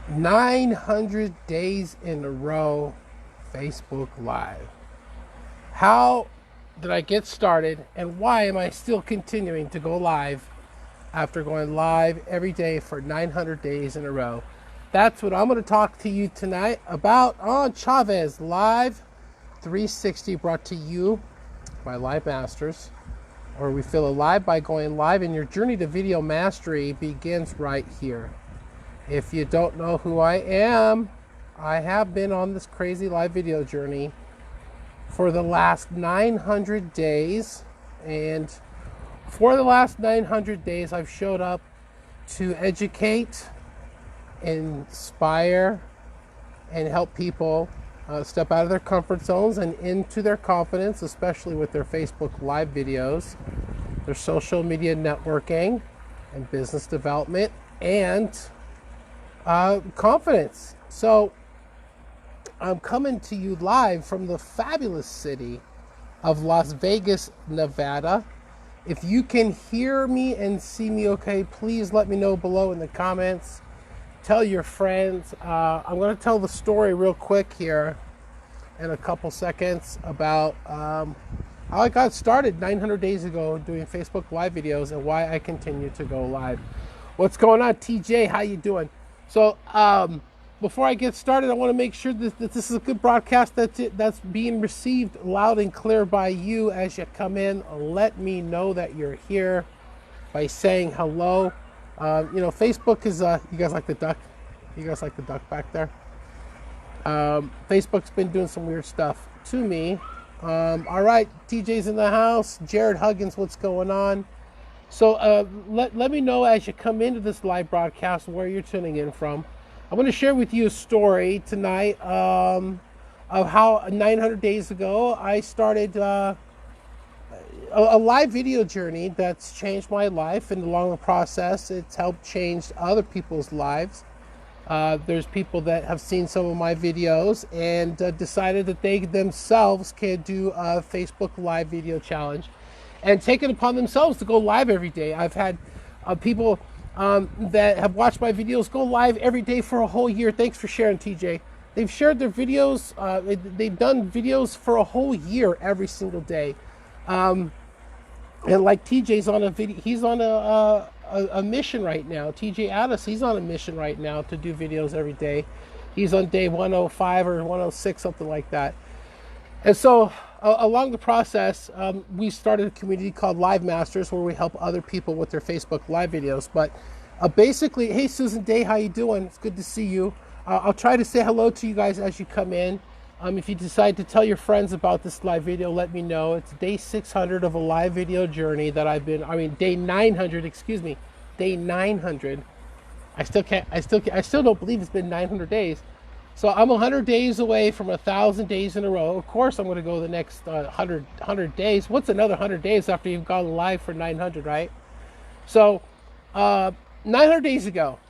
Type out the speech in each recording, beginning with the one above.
900 days in a row, Facebook Live. How did I get started, and why am I still continuing to go live after going live every day for 900 days in a row? That's what I'm going to talk to you tonight about on Chavez Live 360, brought to you by Live Masters, where we feel alive by going live, and your journey to video mastery begins right here. If you don't know who I am, I have been on this crazy live video journey for the last 900 days. And for the last 900 days, I've showed up to educate, inspire, and help people step out of their comfort zones and into their confidence, especially with their Facebook Live videos, their social media networking and business development, and confidence. So I'm coming to you live from the fabulous city of Las Vegas, Nevada. If you can hear me and see me okay, please let me know below in the comments. Tell your friends. I'm going to tell the story real quick here in a couple seconds about how I got started 900 days ago doing Facebook Live videos and why I continue to go live. What's going on, TJ? How you doing? So before I get started, I want to make sure that this is a good broadcast that's being received loud and clear by you as you come in. Let me know that you're here by saying hello. Facebook is, you guys like the duck? You guys like the duck back there? Facebook's been doing some weird stuff to me. All right, TJ's in the house. Jared Huggins, what's going on? So let me know as you come into this live broadcast where you're tuning in from. I'm going to share with you a story tonight of how 900 days ago I started a live video journey that's changed my life, and along the process it's helped change other people's lives. There's people that have seen some of my videos and decided that they themselves can do a Facebook Live video challenge and take it upon themselves to go live every day. I've had people that have watched my videos go live every day for a whole year. Thanks for sharing, TJ. They've shared their videos. They've done videos for a whole year every single day. And like TJ's on a video, he's on a mission right now. TJ Addis, he's on a mission right now to do videos every day. He's on day 105 or 106, something like that. And so along the process, we started a community called Live Masters, where we help other people with their Facebook Live videos. But basically, hey, Susan Day, how you doing? It's good to see you. I'll try to say hello to you guys as you come in. If you decide to tell your friends about this live video, let me know. It's day 600 of a live video journey that day 900, excuse me, day 900. I still don't believe it's been 900 days. So I'm 100 days away from 1,000 days in a row. Of course, I'm going to go the next 100 days. What's another 100 days after you've gone live for 900, right? So 900 days ago,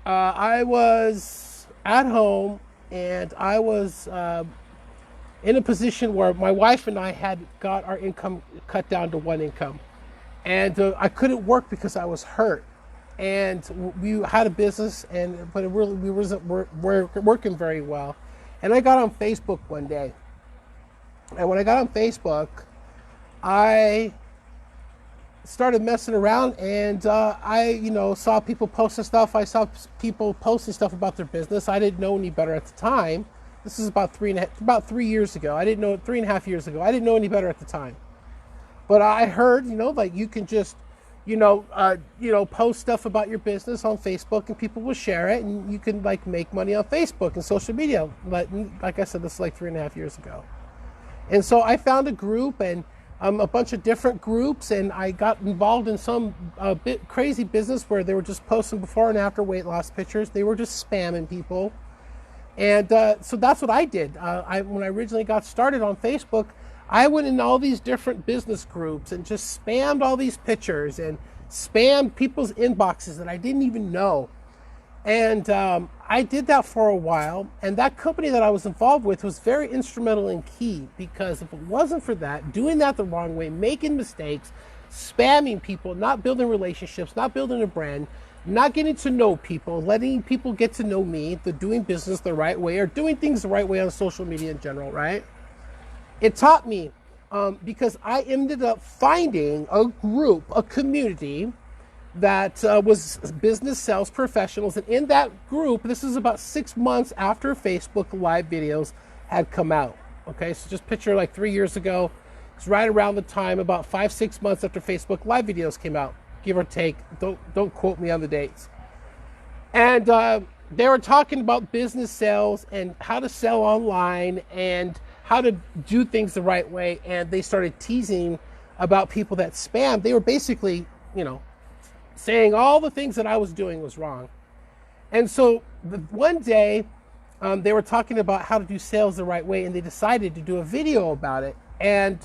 I was at home, and I was in a position where my wife and I had got our income cut down to one income. And I couldn't work because I was hurt. And we had a business, but we wasn't working very well. And I got on Facebook one day. And when I got on Facebook, I started messing around, and I saw people posting stuff. I saw people posting stuff about their business. I didn't know any better at the time. This is about 3 years ago. I didn't know 3.5 years ago. I didn't know any better at the time. But I heard, like you can just post stuff about your business on Facebook, and people will share it, and you can make money on Facebook and social media. But like I said, this is 3.5 years ago. And so I found a group, and a bunch of different groups, and I got involved in some bit crazy business where they were just posting before and after weight loss pictures. They were just spamming people. And so that's what I did. When I originally got started on Facebook, I went in all these different business groups and just spammed all these pictures and spammed people's inboxes that I didn't even know. And I did that for a while, and that company that I was involved with was very instrumental and key, because if it wasn't for that, doing that the wrong way, making mistakes, spamming people, not building relationships, not building a brand, not getting to know people, letting people get to know me, the doing business the right way or doing things the right way on social media in general, right? It taught me because I ended up finding a group, a community that was business sales professionals. And in that group, this is about 6 months after Facebook Live videos had come out. Okay, so just picture like 3 years ago. It's right around the time, about 5-6 months after Facebook Live videos came out, give or take. Don't quote me on the dates. And they were talking about business sales and how to sell online and how to do things the right way. And they started teasing about people that spam. They were basically, saying all the things that I was doing was wrong. And so one day they were talking about how to do sales the right way, and they decided to do a video about it. And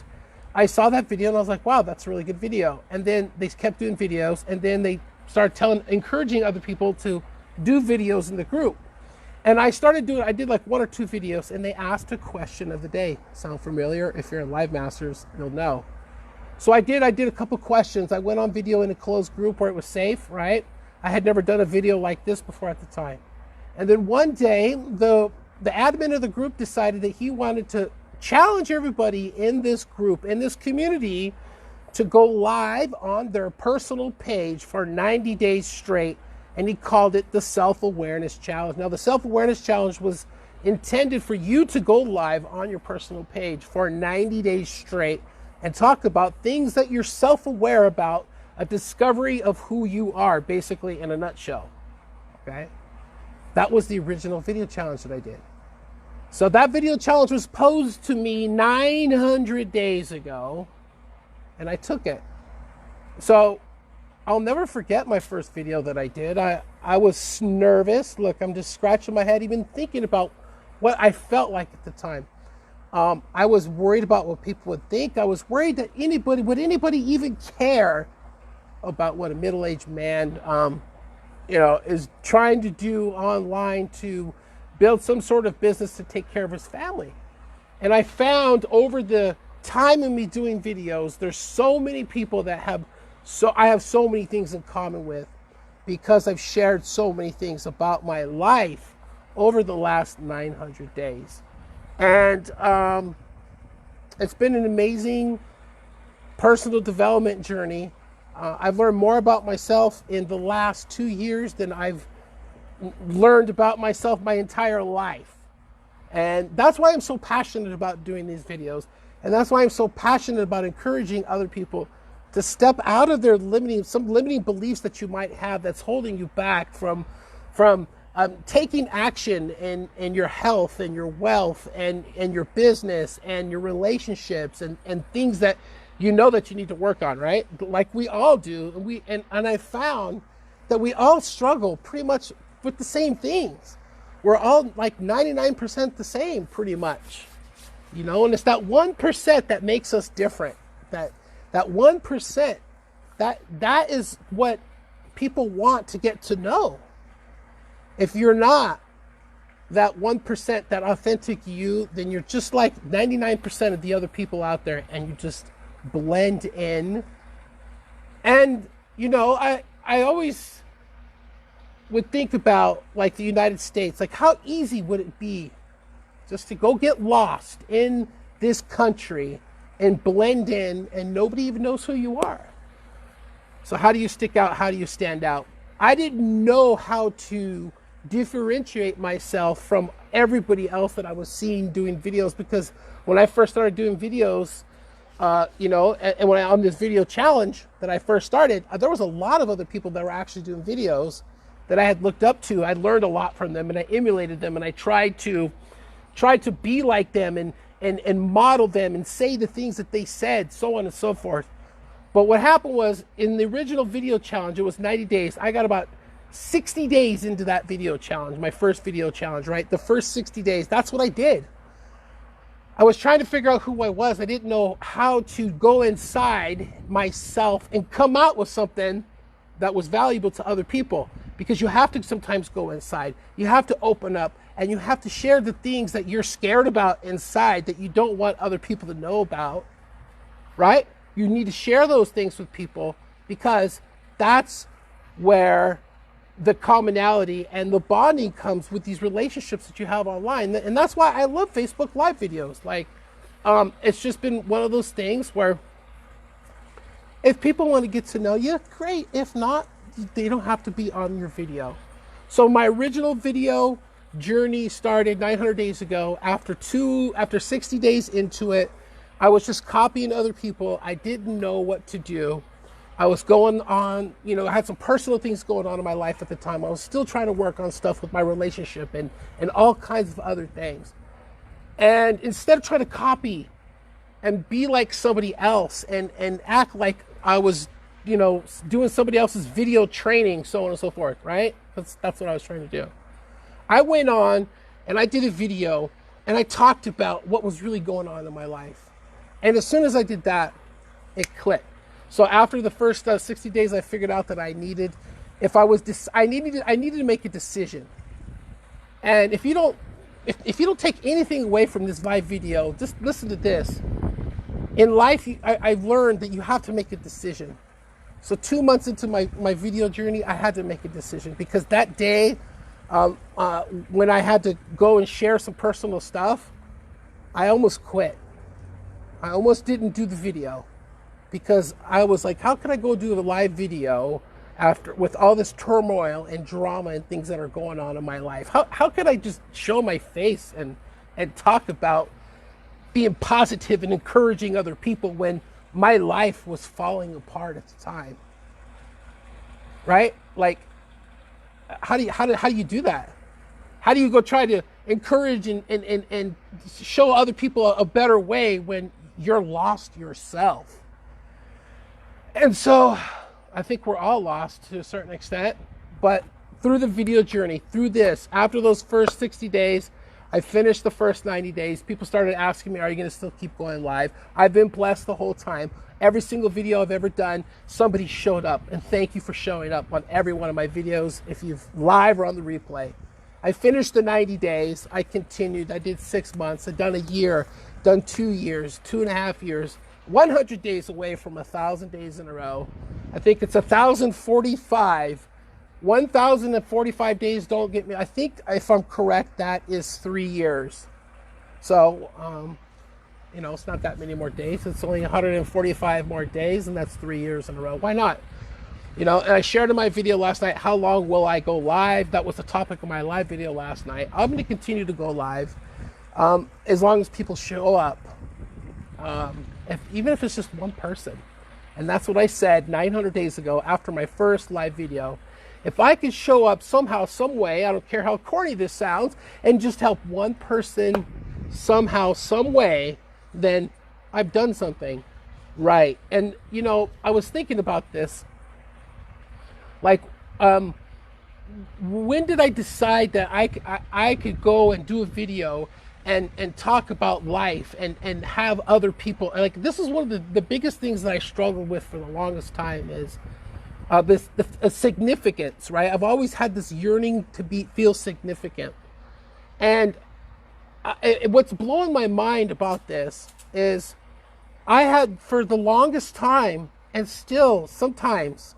I saw that video and I was like, wow, that's a really good video. And then they kept doing videos, and then they started encouraging other people to do videos in the group. And I did like 1 or 2 videos, and they asked a question of the day. Sound familiar? If you're in Live Masters, you'll know. So I did a couple questions. I went on video in a closed group where it was safe, right? I had never done a video like this before at the time. And then one day, the admin of the group decided that he wanted to challenge everybody in this group, in this community, to go live on their personal page for 90 days straight. And he called it the Self-Awareness Challenge. Now, the Self-Awareness Challenge was intended for you to go live on your personal page for 90 days straight and talk about things that you're self-aware about, a discovery of who you are, basically in a nutshell, okay? That was the original video challenge that I did. So that video challenge was posed to me 900 days ago, and I took it. So I'll never forget my first video that I did. I was nervous. Look, I'm just scratching my head even thinking about what I felt like at the time. I was worried about what people would think. I was worried that would anybody even care about what a middle-aged man, is trying to do online to build some sort of business to take care of his family. And I found over the time of me doing videos, there's so many people that I have so many things in common with, because I've shared so many things about my life over the last 900 days. And it's been an amazing personal development journey. I've learned more about myself in the last 2 years than I've learned about myself my entire life. And that's why I'm so passionate about doing these videos. And that's why I'm so passionate about encouraging other people to step out of their limiting beliefs that you might have that's holding you back from taking action in your health and your wealth and your business and your relationships and things that you know that you need to work on, right? Like we all do. And I found that we all struggle pretty much with the same things. We're all like 99% the same, pretty much. And it's that 1% that makes us different. That 1%, that is what people want to get to know. If you're not that 1%, that authentic you, then you're just like 99% of the other people out there, and you just blend in. And, I always would think about like the United States, like how easy would it be just to go get lost in this country and blend in, and nobody even knows who you are. So how do you stick out? How do you stand out? I didn't know how to differentiate myself from everybody else that I was seeing doing videos, because when I first started doing videos, and when on this video challenge that I first started, there was a lot of other people that were actually doing videos that I had looked up to. I learned a lot from them, and I emulated them, and I tried to be like them and model them and say the things that they said, so on and so forth. But what happened was, in the original video challenge, it was 90 days. I got about 60 days into that video challenge, my first video challenge, right? The first 60 days, that's what I did. I was trying to figure out who I was. I didn't know how to go inside myself and come out with something that was valuable to other people, because you have to sometimes go inside. You have to open up, and you have to share the things that you're scared about inside that you don't want other people to know about, right? You need to share those things with people, because that's where the commonality and the bonding comes with these relationships that you have online. And that's why I love Facebook Live videos. Like, it's just been one of those things where if people want to get to know you, great. If not, they don't have to be on your video. So my original video journey started 900 days ago. After 60 days into it, I was just copying other people. I didn't know what to do. I was going on, I had some personal things going on in my life at the time. I was still trying to work on stuff with my relationship and all kinds of other things. And instead of trying to copy and be like somebody else and act like I was, doing somebody else's video training, so on and so forth, right? That's what I was trying to do. I went on and I did a video and I talked about what was really going on in my life. And as soon as I did that, it clicked. So after the first 60 days, I figured out that I needed to make a decision. And if you don't take anything away from this live video, just listen to this. In life, I've learned that you have to make a decision. So 2 months into my video journey, I had to make a decision because that day, when I had to go and share some personal stuff, I almost quit. I almost didn't do the video because I was like, how can I go do a live video with all this turmoil and drama and things that are going on in my life? How could I just show my face and talk about being positive and encouraging other people when my life was falling apart at the time? Right? Like, how do you do that? How do you go try to encourage and show other people a better way when you're lost yourself? And so I think we're all lost to a certain extent, but through the video journey, through this, after those first 60 days, I finished the first 90 days. People started asking me, are you going to still keep going live? I've been blessed the whole time. Every single video I've ever done, somebody showed up, and thank you for showing up on every one of my videos, if you've live or on the replay. I finished the 90 days. I continued. I did 6 months. I've done a year, done 2 years, 2.5 years, 100 days away from 1,000 days in a row. I think it's 1,045. 1,045 days, don't get me. I think, if I'm correct, that is 3 years. So, it's not that many more days. It's only 145 more days, and that's 3 years in a row. Why not? And I shared in my video last night, how long will I go live? That was the topic of my live video last night. I'm going to continue to go live as long as people show up. Even if it's just one person. And that's what I said 900 days ago after my first live video. If I could show up somehow, some way, I don't care how corny this sounds, and just help one person somehow, some way, then I've done something right. And, I was thinking about this. Like, when did I decide that I could go and do a video and talk about life and have other people, like, this is one of the biggest things that I struggled with for the longest time is this significance, right? I've always had this yearning to feel significant. And what's blowing my mind about this is I had, for the longest time, and still sometimes,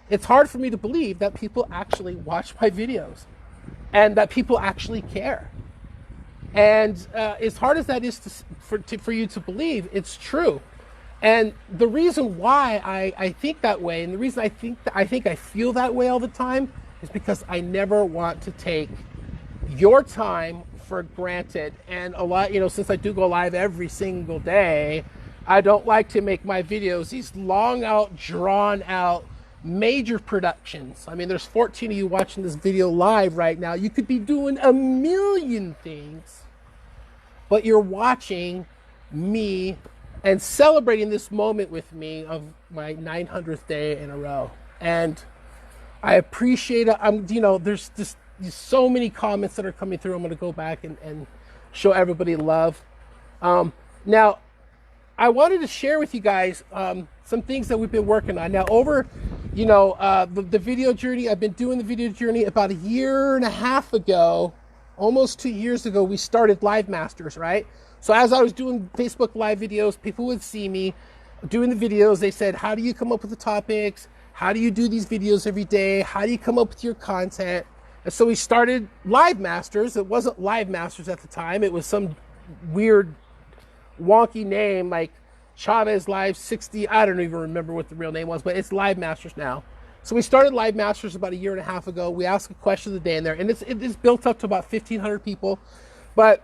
it's hard for me to believe that people actually watch my videos and that people actually care. And as hard as that is for you to believe, it's true. And the reason why I think that way, and the reason I think I feel that way all the time, is because I never want to take your time for granted. And a lot, since I do go live every single day, I don't like to make my videos these long out, drawn out, major productions. I mean, there's 14 of you watching this video live right now. You could be doing a million things, but you're watching me and celebrating this moment with me of my 900th day in a row. And I appreciate it. There's just so many comments that are coming through. I'm going to go back and show everybody love. Now, I wanted to share with you guys some things that we've been working on. Now, over, the video journey, I've been doing the video journey about 1.5 years ago, almost 2 years ago, we started Live Masters, right? So as I was doing Facebook Live videos, people would see me doing the videos. They said, how do you come up with the topics? How do you do these videos every day? How do you come up with your content? And so we started Live Masters. It wasn't Live Masters at the time. It was some weird, wonky name like Chavez Live 60. I don't even remember what the real name was, but it's Live Masters now. So we started Live Masters about 1.5 years ago. We ask a question of the day in there, and it's built up to about 1,500 people. But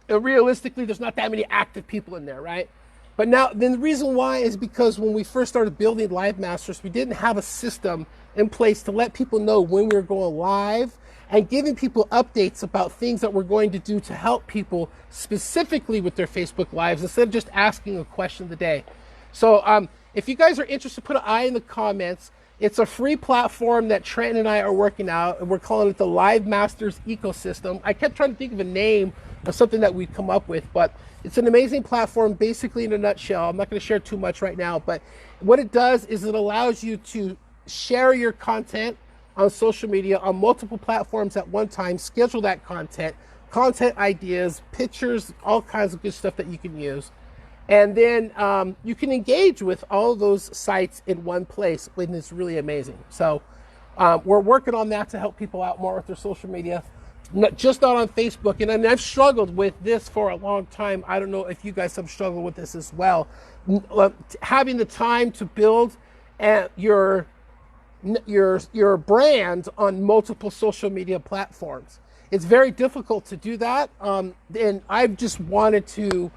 realistically, there's not that many active people in there, right? But now, then the reason why is because when we first started building Live Masters, we didn't have a system in place to let people know when we were going live and giving people updates about things that we're going to do to help people specifically with their Facebook Lives instead of just asking a question of the day. So if you guys are interested, put an I in the comments. It's a free platform that Trent and I are working out, and we're calling it the Live Masters ecosystem. I kept trying to think of a name of something that we'd come up with, but it's an amazing platform, basically in a nutshell. I'm not going to share too much right now, but what it does is it allows you to share your content on social media on multiple platforms at one time, schedule that content ideas, pictures, all kinds of good stuff that you can use. And then you can engage with all of those sites in one place, and it's really amazing. So we're working on that to help people out more with their social media. Not on Facebook, and I've struggled with this for a long time. I don't know if you guys have struggled with this as well. Having the time to build your brand on multiple social media platforms. It's very difficult to do that, and I've just wanted to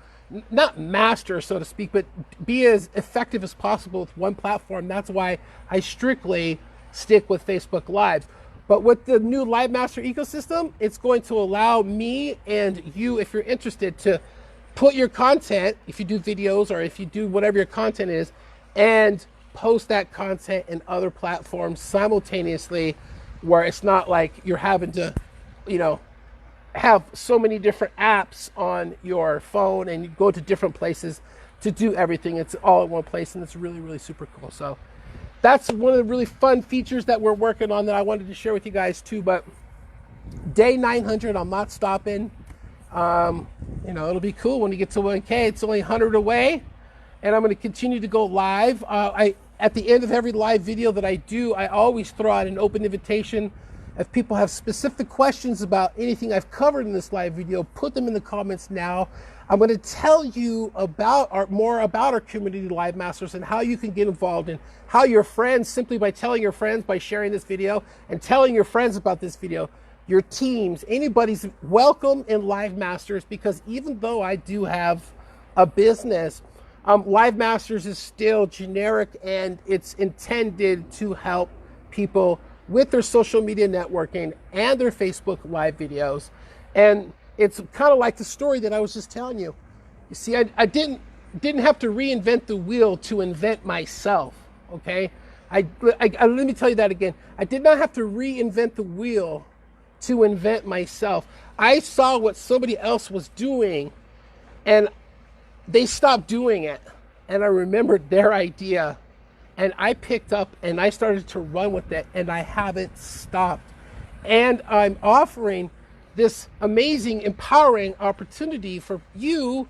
not master, so to speak, but be as effective as possible with one platform. That's why I strictly stick with Facebook Live. But with the new Live Master ecosystem, it's going to allow me and you, if you're interested, to put your content, if you do videos or if you do whatever your content is, and post that content in other platforms simultaneously, where it's not like you're having to, have so many different apps on your phone and you go to different places to do everything. It's all in one place, and it's really, really super cool. So that's one of the really fun features that we're working on that I wanted to share with you guys too. But day 900, I'm not stopping. It'll be cool when you get to 1K. It's only 100 away, and I'm going to continue to go live. At the end of every live video that I do, I always throw out an open invitation. If people have specific questions about anything I've covered in this live video, put them in the comments now. I'm going to tell you more about our community Live Masters and how you can get involved, and how your friends, simply by telling your friends, by sharing this video and telling your friends about this video, your teams, anybody's welcome in Live Masters, because even though I do have a business, Live Masters is still generic, and it's intended to help people with their social media networking and their Facebook Live videos. And it's kind of like the story that I was just telling you. You see, I didn't have to reinvent the wheel to invent myself, okay? Let me tell you that again. I did not have to reinvent the wheel to invent myself. I saw what somebody else was doing, and they stopped doing it. And I remembered their idea, and I picked up and I started to run with it, and I haven't stopped. And I'm offering this amazing, empowering opportunity for you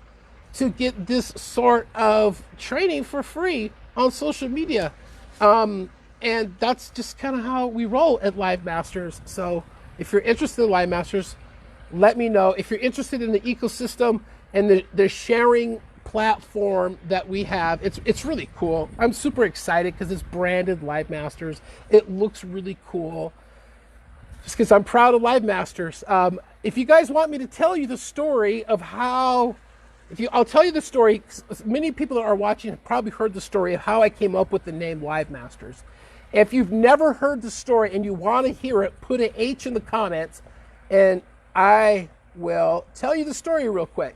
to get this sort of training for free on social media. And that's just kind of how we roll at Live Masters. So if you're interested in Live Masters, let me know. If you're interested in the ecosystem and the sharing platform that we have, it's really cool. I'm super excited because it's branded Live Masters. It looks really cool just because I'm proud of Live Masters. If you guys want me to tell you the story of how, I'll tell you the story. Many people that are watching have probably heard the story of how I came up with the name Live Masters. If you've never heard the story and you want to hear it, put an H in the comments and I will tell you the story real quick.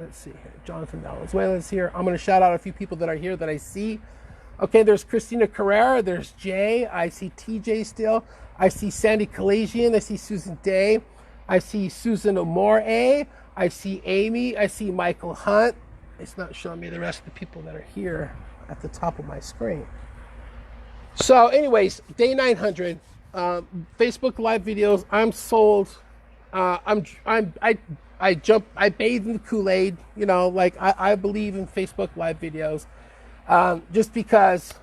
Let's see here. Jonathan Valenzuela's here. I'm going to shout out a few people that are here that I see. Okay, there's Christina Carrera. There's Jay. I see TJ still. I see Sandy Kalasian. I see Susan Day. I see Susan Amore. I see Amy. I see Michael Hunt. It's not showing me the rest of the people that are here at the top of my screen. So anyways, day 900, Facebook Live videos. I'm sold. I bathe in the Kool-Aid, I believe in Facebook Live videos, just because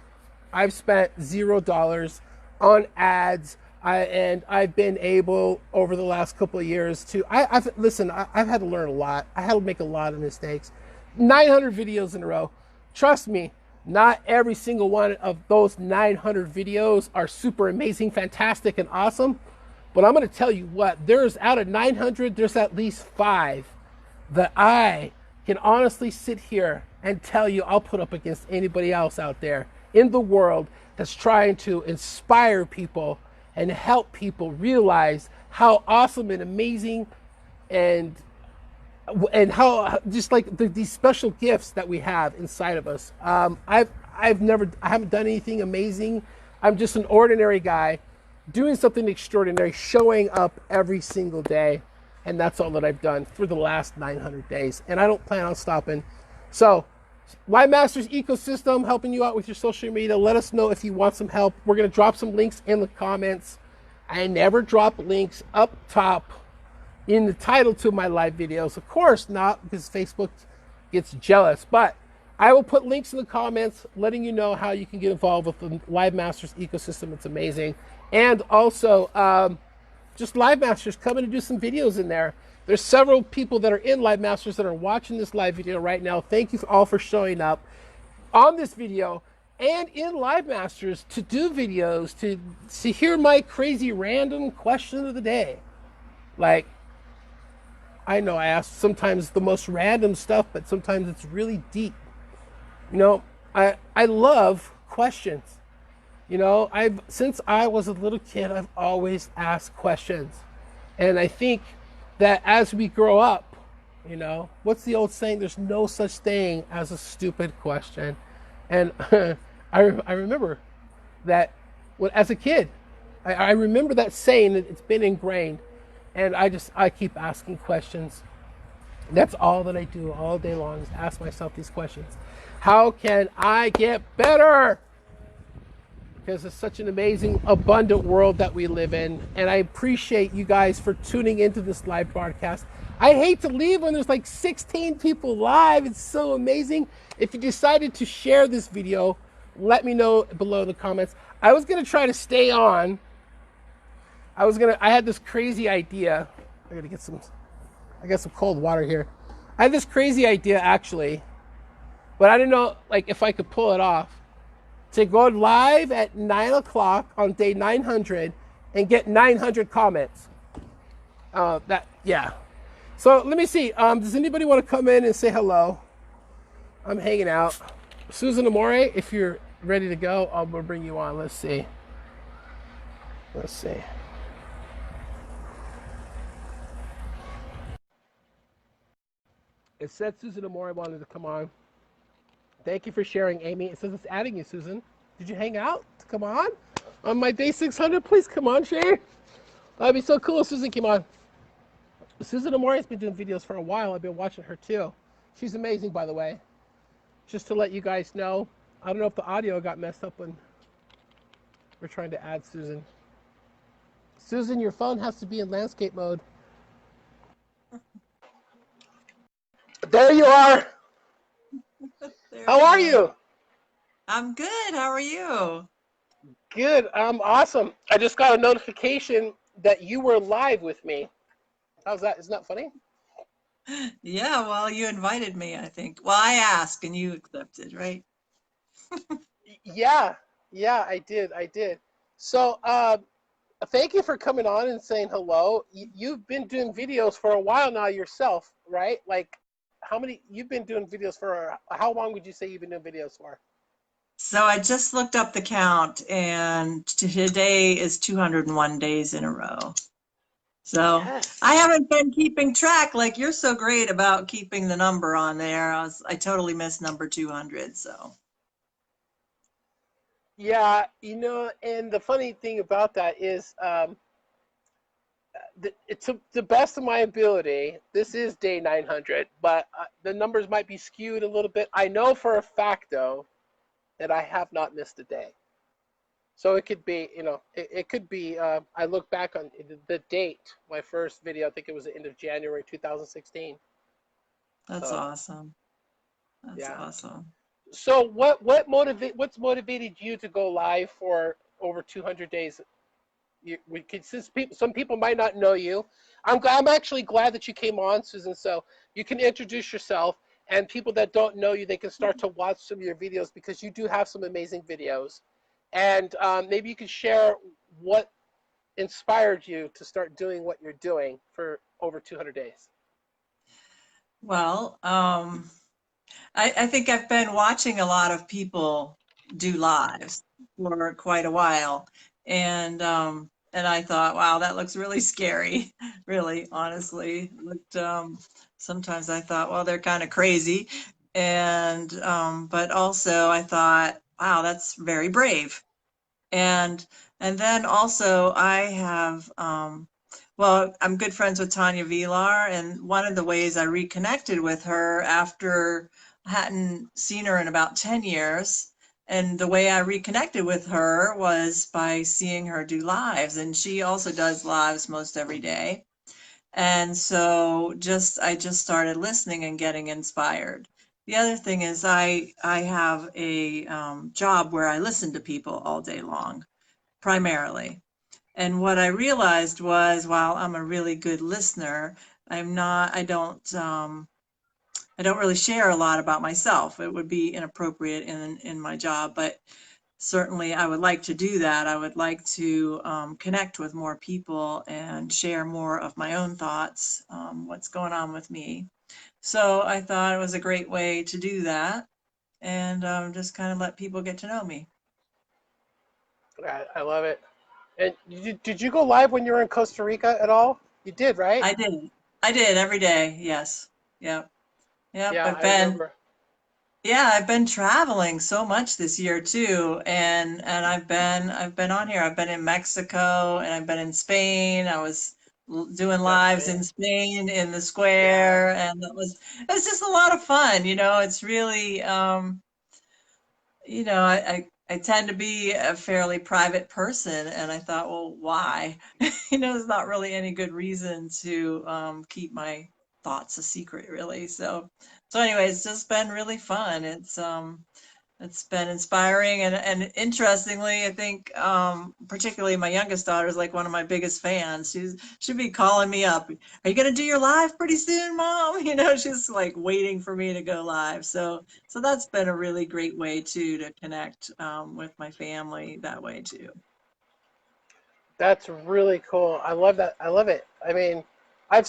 I've spent $0 on ads. And I've been able over the last couple of years to, I've had to learn a lot. I had to make a lot of mistakes. 900 videos in a row. Trust me, not every single one of those 900 videos are super amazing, fantastic, and awesome. But I'm going to tell you what, there's out of 900, there's at least 5 that I can honestly sit here and tell you I'll put up against anybody else out there in the world that's trying to inspire people and help people realize how awesome and amazing and how just like these special gifts that we have inside of us. I haven't done anything amazing. I'm just an ordinary guy doing something extraordinary, showing up every single day. And that's all that I've done for the last 900 days. And I don't plan on stopping. So, livemaster's ecosystem, helping you out with your social media. Let us know if you want some help. We're going to drop some links in the comments. I never drop links up top in the title to my live videos. Of course not, because Facebook gets jealous. But I will put links in the comments letting you know how you can get involved with the livemaster's ecosystem. It's amazing. And also, just Live Masters coming to do some videos in there. There's several people that are in Live Masters that are watching this live video right now. Thank you all for showing up on this video and in Live Masters to do videos, to hear my crazy random question of the day. Like, I know I ask sometimes the most random stuff, but sometimes it's really deep. You know, I love questions. You know, since I was a little kid, I've always asked questions. And I think that as we grow up, you know, what's the old saying? There's no such thing as a stupid question. And I remember that as a kid, I remember that saying, it's been ingrained. And I keep asking questions. That's all that I do all day long, is ask myself these questions. How can I get better? Because it's such an amazing, abundant world that we live in. And I appreciate you guys for tuning into this live broadcast. I hate to leave when there's like 16 people live. It's so amazing. If you decided to share this video, let me know below in the comments. I was going to try to stay on. I had this crazy idea. I got some cold water here. I had this crazy idea actually, but I didn't know like if I could pull it off. To go live at 9 o'clock on day 900 and get 900 comments. Yeah. So let me see. Does anybody want to come in and say hello? I'm hanging out. Susan Amore, if you're ready to go, we'll bring you on. Let's see. It said Susan Amore wanted to come on. Thank you for sharing, Amy. It says it's adding you, Susan. Did you hang out? Come on my day 600. Please come on, share. That'd be so cool if Susan came on. Susan Amore has been doing videos for a while. I've been watching her too. She's amazing, by the way. Just to let you guys know. I don't know if the audio got messed up when we're trying to add Susan. Susan, your phone has to be in landscape mode. There you are. How are you? I'm good. How are you? Good. I'm awesome. I just got a notification that you were live with me. How's that? Isn't that funny? Yeah, well, you invited me, I think. Well, I asked and you accepted, right? Yeah, I did. So, thank you for coming on and saying hello. You've been doing videos for a while now yourself, right? Like, you've been doing videos for, how long would you say you've been doing videos for? So I just looked up the count and today is 201 days in a row. So Yes. I haven't been keeping track like you're so great about keeping the number on there. I totally missed number 200, so. Yeah, you know, and the funny thing about that is, to the best of my ability, this is day 900, but the numbers might be skewed a little bit. I know for a fact, though, that I have not missed a day. So it could be, you know, it could be, I look back on the date, my first video, I think it was the end of January 2016. That's So, awesome. That's yeah. awesome. So what's motivated you to go live for over 200 days? We could, since some people might not know you. I'm actually glad that you came on, Susan. So you can introduce yourself, and people that don't know you, they can start to watch some of your videos because you do have some amazing videos. And maybe you could share what inspired you to start doing what you're doing for over 200 days. Well, I think I've been watching a lot of people do lives for quite a while, and I thought, wow, that looks really scary. Really, honestly, looked. Sometimes I thought, well, they're kind of crazy, and but also I thought, wow, that's very brave. And and then also I have well, I'm good friends with Tanya Vilar, and one of the ways I reconnected with her after I hadn't seen her in about 10 years, and the way I reconnected with her was by seeing her do lives, and she also does lives most every day. And so I just started listening and getting inspired. The other thing is I have a job where I listen to people all day long primarily. And what I realized was, while I'm a really good listener, I don't really share a lot about myself. It would be inappropriate in my job, but certainly I would like to do that. I would like to connect with more people and share more of my own thoughts, what's going on with me. So I thought it was a great way to do that and just kind of let people get to know me. I love it. And did you go live when you were in Costa Rica at all? You did, right? I did. I did every day. Yes. Yep. Yep. Yeah, I remember. Yeah, I've been traveling so much this year too, and I've been on here. I've been in Mexico and I've been in Spain. I was doing That's lives Spain. in Spain in the Yeah. square, and it was just a lot of fun. You know, it's really you know, I tend to be a fairly private person, and I thought, well, why? You know, there's not really any good reason to keep my thoughts a secret, really. So anyway, it's just been really fun. It's been inspiring and interestingly, I think particularly my youngest daughter is like one of my biggest fans. She'd be calling me up. Are you gonna do your live pretty soon, Mom? You know, she's like waiting for me to go live. So that's been a really great way too to connect with my family that way too. That's really cool. I love that. I love it. I mean, I've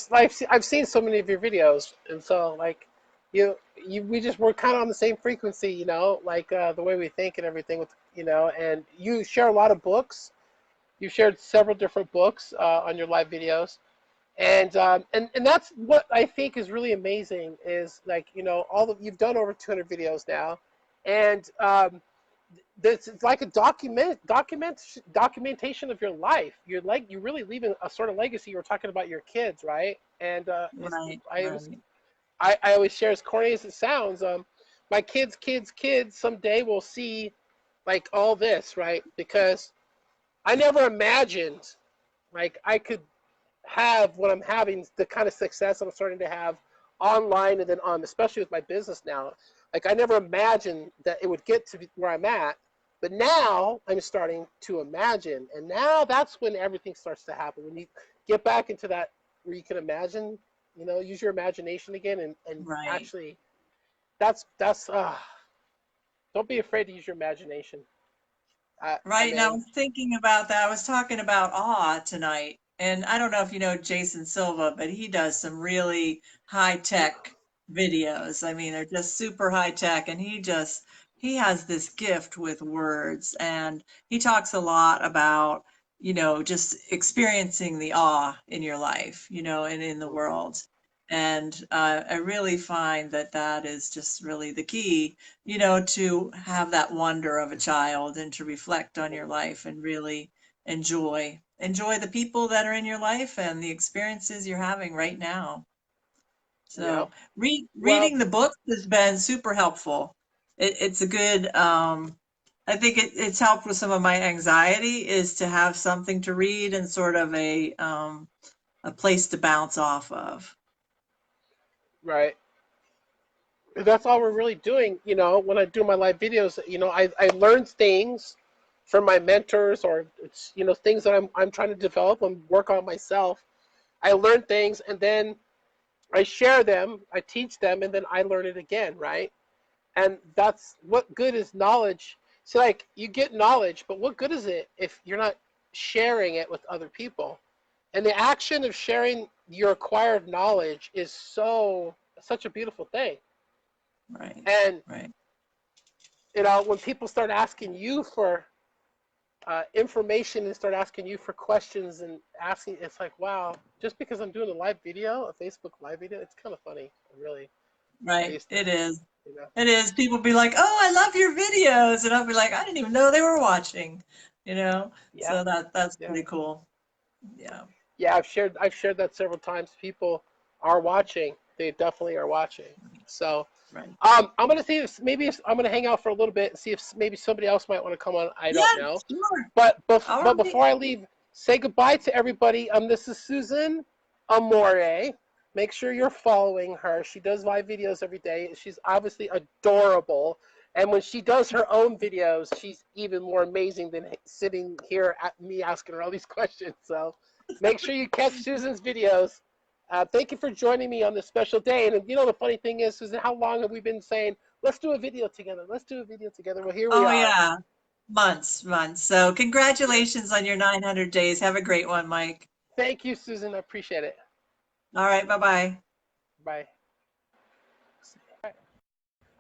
seen so many of your videos, and so like we just we're kind of on the same frequency, like the way we think and everything with and you share a lot of books. You've shared several different books on your live videos, and that's what I think is really amazing is like all of you've done over 200 videos now, and this it's like a documentation of your life. You're really leaving a sort of legacy. You were talking about your kids, right? And Right, I was right. I always share, as corny as it sounds. My kids someday will see like all this, right? Because I never imagined like I could have what I'm having, the kind of success I'm starting to have online and then on, especially with my business now. Like I never imagined that it would get to where I'm at, but now I'm starting to imagine, and now that's when everything starts to happen. When you get back into that where you can imagine, use your imagination again, and Right. actually, that's don't be afraid to use your imagination. I Right. And I mean, was thinking about that. I was talking about awe tonight. And I don't know if you know Jason Silva, but he does some really high tech videos. I mean, they're just super high tech. And he has this gift with words. And he talks a lot about, you know, just experiencing the awe in your life, you know, and in the world. And I really find that that is just really the key, you know, to have that wonder of a child and to reflect on your life and really enjoy the people that are in your life and the experiences you're having right now. yeah. So Well, reading the books has been super helpful. It's a good I think it's helped with some of my anxiety is to have something to read and sort of a place to bounce off of. right. that's all we're really doing. When I do my live videos, I learn things from my mentors, or it's, things that I'm trying to develop and work on myself. I learn things, and then I share them, I teach them, and then I learn it again, right? And that's what good is knowledge. So, like, you get knowledge, but what good is it if you're not sharing it with other people? And the action of sharing your acquired knowledge is such a beautiful thing. Right. And Right. when people start asking you for information and start asking you for questions and asking, it's like, wow, just because I'm doing a live video, a Facebook live video, it's kind of funny, really. I Right. used to, It is. you know. It is. People be like, "Oh, I love your videos," and I'll be like, "I didn't even know they were watching," you know. Yeah, So that's yeah, pretty cool. Yeah. yeah. I've shared that several times. People are watching. They definitely are watching. So, Right. I'm gonna see if I'm gonna hang out for a little bit and see if maybe somebody else might want to come on. I Yeah. don't know. Sure. But All right. before I leave, say goodbye to everybody. This is Susan Amore. Make sure you're following her. She does live videos every day. She's obviously adorable. And when she does her own videos, she's even more amazing than sitting here at me asking her all these questions. So make sure you catch Susan's videos. Thank you for joining me on this special day. And the funny thing is, Susan, how long have we been saying, let's do a video together? Let's do a video together. Well, here we Oh are. yeah. Months. So Yeah. congratulations on your 900 days. Have a great one, Mike. Thank you, Susan. I appreciate it. All right. Bye-bye. Bye.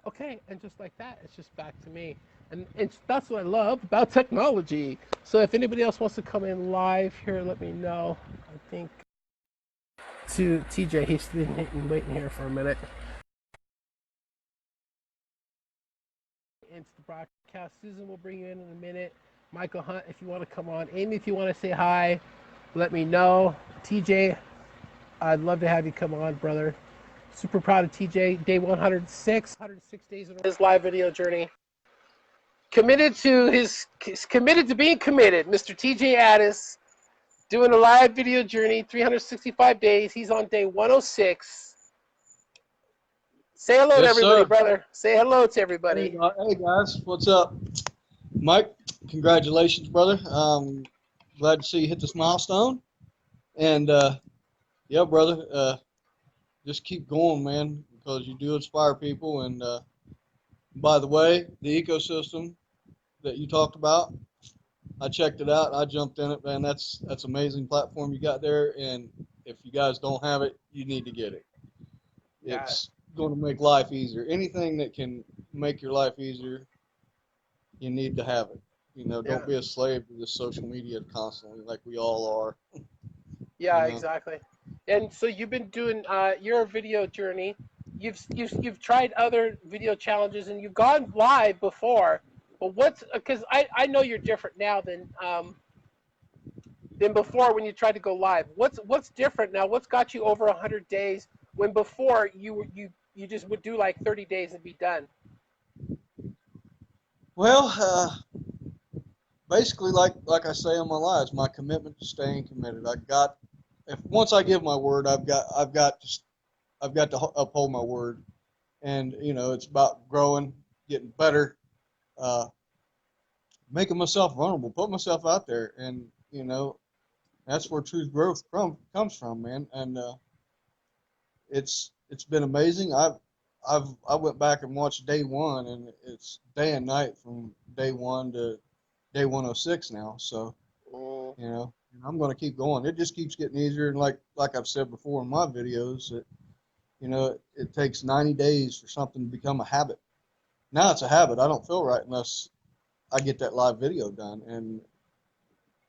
Okay, and just like that, it's just back to me. And that's what I love about technology. So if anybody else wants to come in live here, let me know. I think to TJ, he's been waiting here for a minute. Into the broadcast. Susan will bring you in a minute. Michael Hunt, if you want to come on. Amy, if you want to say hi, let me know. TJ, I'd love to have you come on, brother. Super proud of TJ. Day 106 days in his live video journey. Committed to being committed. Mr. TJ Addis doing a live video journey, 365 days. He's on day 106. Say hello to Yes, everybody, sir. brother. Say hello to Hey, everybody. hey guys, what's up? Mike, congratulations, brother. Glad to see you hit this milestone. And yeah, brother, just keep going, man, because you do inspire people. And by the way, the ecosystem that you talked about, I checked it out. I jumped in it, man. That's amazing platform you got there. And if you guys don't have it, you need to get it. Yeah, It's going to make life easier. Anything that can make your life easier, you need to have it. yeah, Don't be a slave to this social media constantly like we all are. You yeah, know. exactly. And so you've been doing your video journey. You've tried other video challenges and you've gone live before. But what's because I know you're different now than before when you tried to go live. What's different now? What's got you over 100 days when before you just would do like 30 days and be done? Well, basically, like I say in my lives, my commitment to staying committed. I got if once I give my word, I've got to uphold my word, and it's about growing, getting better, uh, making myself vulnerable, putting myself out there, and that's where true growth comes from, man. And it's been amazing. I went back and watched day one, and it's day and night from day one to day 106 now. So Mm, I'm going to keep going. It just keeps getting easier, and like I've said before in my videos, that it takes 90 days for something to become a habit. Now it's a habit. I don't feel right unless I get that live video done, and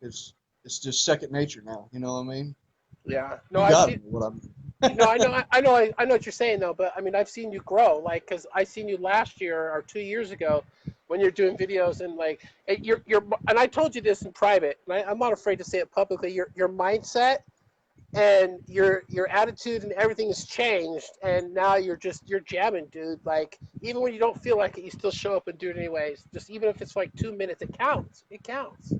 it's it's just second nature now. You know what I mean? yeah. No, You I've got seen. me. What I'm. No, I know what you're saying though. But I mean, I've seen you grow. Like, cause I seen you last year or 2 years ago when you're doing videos and like you're. And I told you this in private, and I'm not afraid to say it publicly. Your mindset and your attitude and everything has changed, and now you're jamming, dude. Like even when you don't feel like it, you still show up and do it anyways. Just even if it's like 2 minutes, it counts. It counts.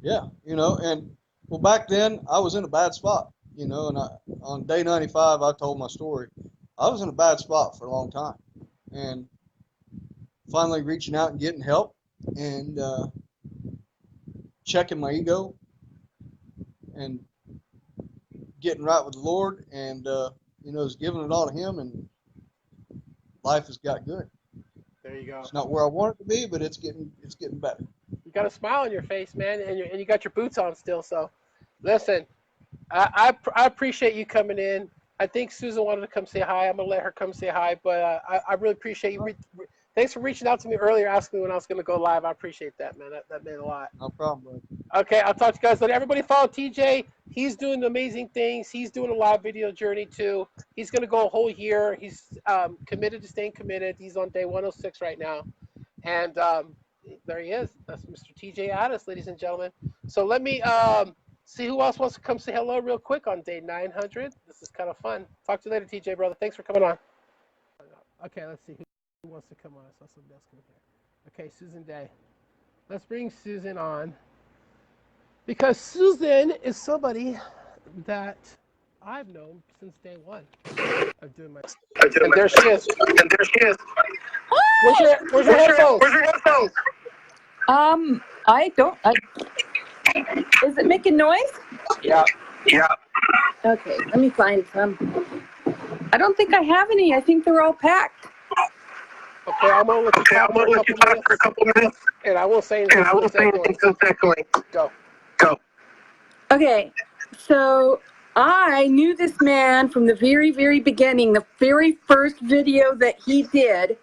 Yeah, and well, back then I was in a bad spot, and on day 95 I told my story, I was in a bad spot for a long time, and finally reaching out and getting help and checking my ego and getting right with the Lord, and just giving it all to Him, and life has got good. There you go. It's not where I want it to be, but it's getting better. You got a smile on your face, man, and you got your boots on still. So, listen, I appreciate you coming in. I think Susan wanted to come say hi. I'm gonna let her come say hi, but I really appreciate you. Thanks for reaching out to me earlier, asking me when I was gonna go live. I appreciate that, man. That meant a lot. No problem, bud. Okay, I'll talk to you guys later. Everybody follow TJ. He's doing amazing things. He's doing a live video journey too. He's gonna go a whole year. He's committed to staying committed. He's on day 106 right now, and there he is. That's Mr. TJ Addis, ladies and gentlemen. So let me see who else wants to come say hello real quick on day 900. This is kind of fun. Talk to you later, TJ, brother. Thanks for coming on. Okay, let's see who wants to come on. I saw somebody else come here. Okay, Susan Day. Let's bring Susan on, because Susan is somebody that I've known since day one of doing my. And there she is. Where's your headphones? I don't. Is it making noise? Yeah. Okay, let me find some. I don't think I have any. I think they're all packed. Okay, I'm gonna let you talk for a couple minutes, and I won't say anything. Go. Okay, so I knew this man from the very, very beginning. The very first video that he did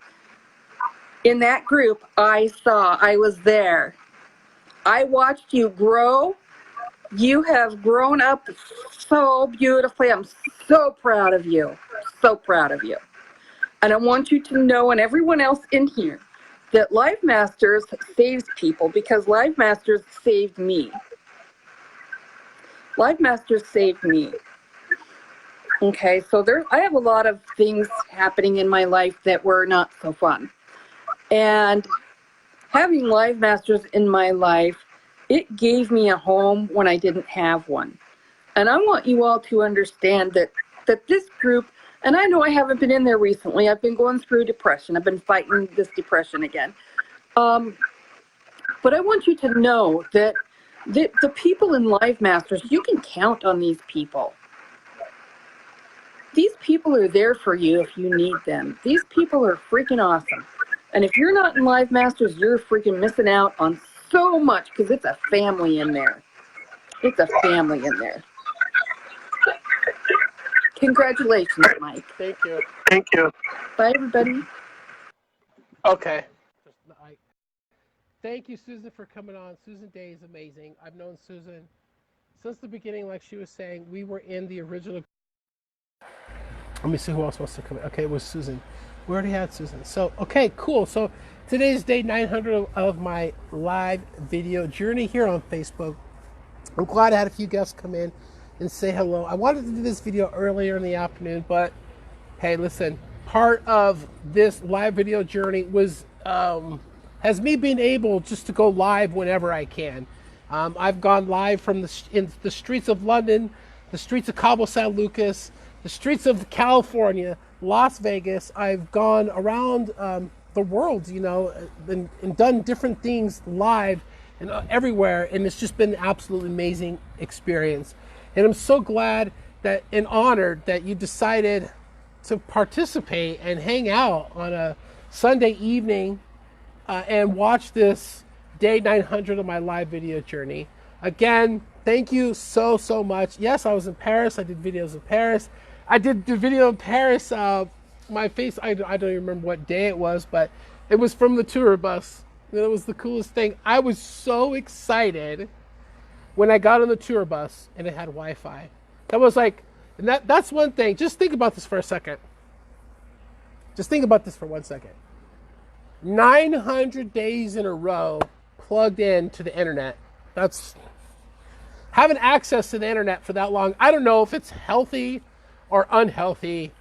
in that group, I was there. I watched you grow. You have grown up so beautifully. I'm so proud of you. So proud of you. And I want you to know, and everyone else in here, that Live Masters saves people, because Live Masters saved me. Live Masters saved me. Okay, so I have a lot of things happening in my life that were not so fun. And having Live Masters in my life, it gave me a home when I didn't have one. And I want you all to understand that this group, and I know I haven't been in there recently. I've been going through depression. I've been fighting this depression again. But I want you to know that the people in Live Masters, you can count on these people. These people are there for you if you need them. These people are freaking awesome. And if you're not in Live Masters, you're freaking missing out on so much, because it's a family in there. It's a family in there. Congratulations, Mike. Thank you. Bye, everybody. Okay. Thank you, Susan, for coming on. Susan Day is amazing. I've known Susan since the beginning, like she was saying. We were in the original. Let me see who else wants to come in. Okay, it was Susan. We already had Susan. So, okay, cool. So today's day 900 of my live video journey here on Facebook. I'm glad I had a few guests come in and say hello. I wanted to do this video earlier in the afternoon, but hey, listen, part of this live video journey was has me being able just to go live whenever I can. I've gone live from in the streets of London, the streets of Cabo San Lucas, the streets of California, Las Vegas. I've gone around the world, and done different things live and everywhere, and it's just been an absolutely amazing experience. And I'm so glad and honored that you decided to participate and hang out on a Sunday evening and watch this day 900 of my live video journey. Again, thank you so much. Yes, I was in Paris. I did videos in Paris. I did the video in Paris. My face, I don't even remember what day it was, but it was from the tour bus. It was the coolest thing. I was so excited when I got on the tour bus and it had Wi-Fi. That was like, and that's one thing. Just think about this for a second. Just think about this for 1 second. 900 days in a row plugged in to the internet. That's having access to the internet for that long. I don't know if it's healthy or unhealthy,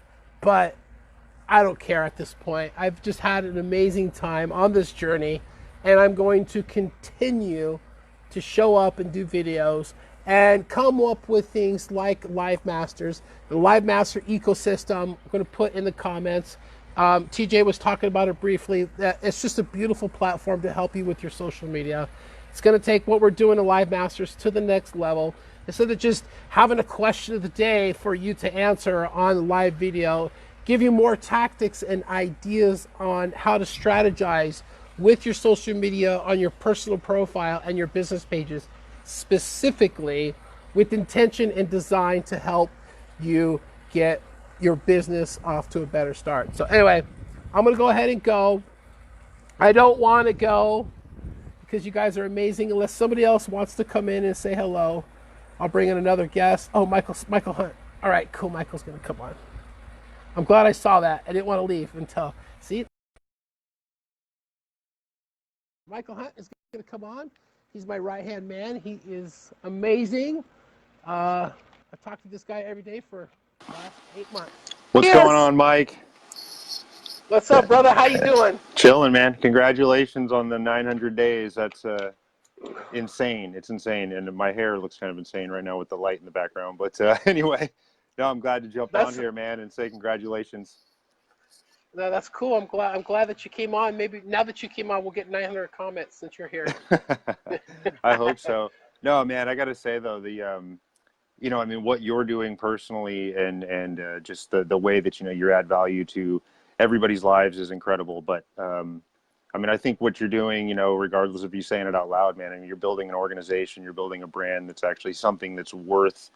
but I don't care at this point. I've just had an amazing time on this journey, and I'm going to continue to show up and do videos and come up with things like Live Masters, the Live Master ecosystem. I'm going to put in the comments. TJ was talking about it briefly. It's just a beautiful platform to help you with your social media. It's going to take what we're doing to Live Masters to the next level. Instead of just having a question of the day for you to answer on live video, give you more tactics and ideas on how to strategize with your social media on your personal profile and your business pages, specifically with intention and design to help you get your business off to a better start. So anyway, I'm going to go ahead and go. I don't want to go because you guys are amazing. Unless somebody else wants to come in and say hello, I'll bring in another guest. Oh, Michael Hunt. All right, cool. Michael's going to come on. I'm glad I saw that. I didn't want to leave until, see? Michael Hunt is going to come on. He's my right-hand man. He is amazing. I've talked to this guy every day for the last 8 months. What's going on, Mike? What's up, brother? How you doing? Chilling, man. Congratulations on the 900 days. That's insane. It's insane. And my hair looks kind of insane right now with the light in the background. But anyway, no, I'm glad to jump on here, man, and say congratulations. No, that's cool. I'm glad that you came on. Maybe now that you came on, we'll get 900 comments since you're here. I hope so. No, man, I got to say, though, you know, I mean, what you're doing personally and just the way that, you know, you add value to everybody's lives is incredible. But, I mean, I think what you're doing, you know, regardless of you saying it out loud, man, I mean, you're building an organization, you're building a brand that's actually something that's worth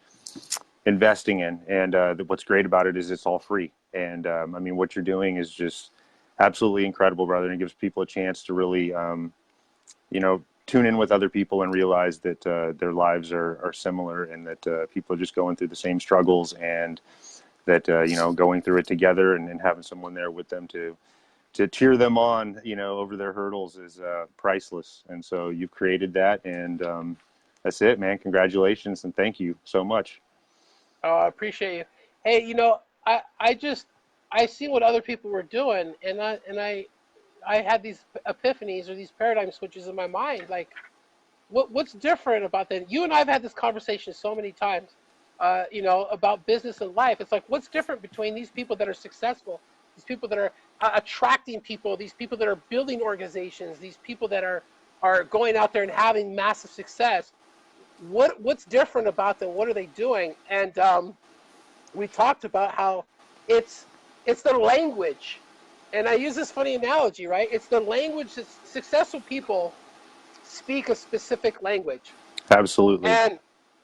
investing in. And what's great about it is it's all free. And, I mean, what you're doing is just absolutely incredible, brother. And it gives people a chance to really, you know, tune in with other people and realize that their lives are similar and that people are just going through the same struggles and that, you know, going through it together and having someone there with them to cheer them on, you know, over their hurdles is priceless. And so you've created that, and that's it, man. Congratulations, and thank you so much. Oh, I appreciate you. Hey, you know, I see what other people were doing, and I had these epiphanies or these paradigm switches in my mind. Like, what's different about that? You and I have had this conversation so many times, you know, about business and life. It's like, what's different between these people that are successful, these people that are attracting people, these people that are building organizations, these people that are going out there and having massive success? What's different about them? What are they doing? And we talked about how it's the language. And I use this funny analogy, right? It's the language that successful people speak a specific language. Absolutely. And